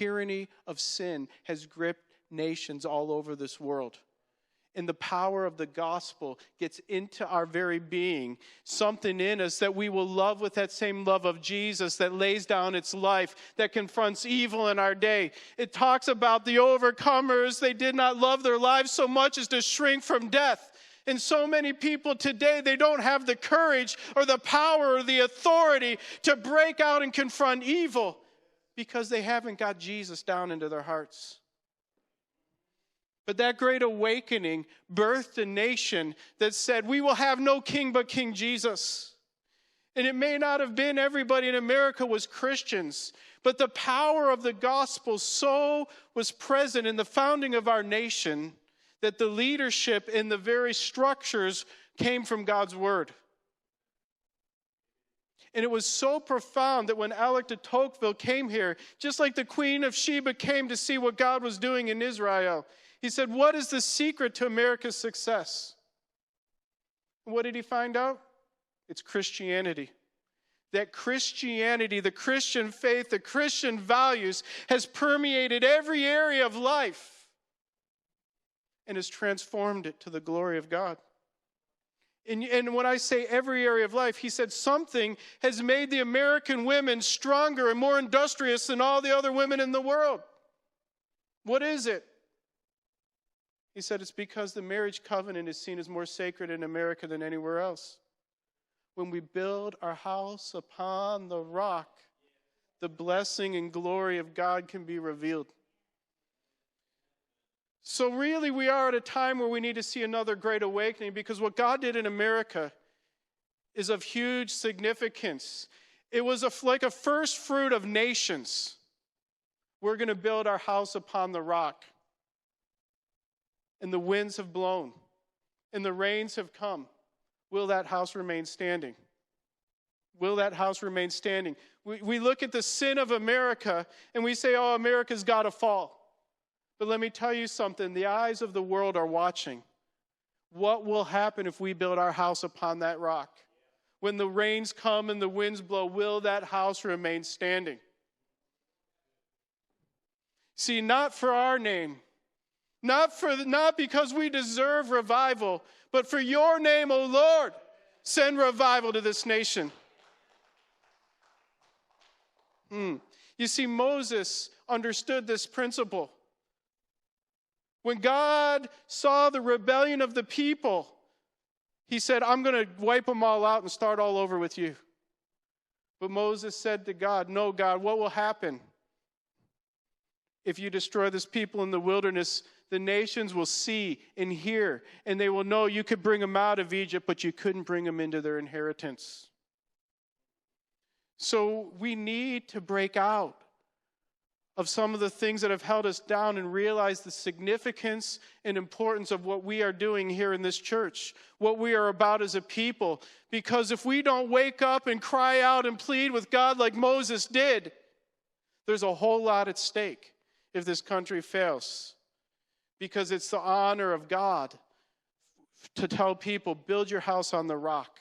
tyranny of sin has gripped nations all over this world. And the power of the gospel gets into our very being, something in us that we will love with that same love of Jesus that lays down its life, that confronts evil in our day. It talks about the overcomers. They did not love their lives so much as to shrink from death. And so many people today, they don't have the courage or the power or the authority to break out and confront evil because they haven't got Jesus down into their hearts. But that great awakening birthed a nation that said, we will have no king but King Jesus. And it may not have been everybody in America was Christians, but the power of the gospel so was present in the founding of our nation that the leadership and the very structures came from God's word. And it was so profound that when Alec de Tocqueville came here, just like the Queen of Sheba came to see what God was doing in Israel, he said, what is the secret to America's success? And what did he find out? It's Christianity. That Christianity, the Christian faith, the Christian values has permeated every area of life and has transformed it to the glory of God. And when I say every area of life, he said something has made the American women stronger and more industrious than all the other women in the world. What is it? He said it's because the marriage covenant is seen as more sacred in America than anywhere else. When we build our house upon the rock, the blessing and glory of God can be revealed. So really we are at a time where we need to see another great awakening, because what God did in America is of huge significance. It was like a first fruit of nations. We're going to build our house upon the rock. And the winds have blown, and the rains have come. Will that house remain standing? Will that house remain standing? We look at the sin of America, and we say, oh, America's got to fall. But let me tell you something. The eyes of the world are watching. What will happen if we build our house upon that rock? When the rains come and the winds blow, will that house remain standing? See, not for our name, not because we deserve revival, but for your name, O Lord, send revival to this nation. You see, Moses understood this principle. When God saw the rebellion of the people, he said, I'm going to wipe them all out and start all over with you. But Moses said to God, no, God, what will happen if you destroy this people in the wilderness? The nations will see and hear, and they will know you could bring them out of Egypt, but you couldn't bring them into their inheritance. So we need to break out of some of the things that have held us down and realize the significance and importance of what we are doing here in this church, what we are about as a people. Because if we don't wake up and cry out and plead with God like Moses did, there's a whole lot at stake if this country fails. Because it's the honor of God to tell people, build your house on the rock.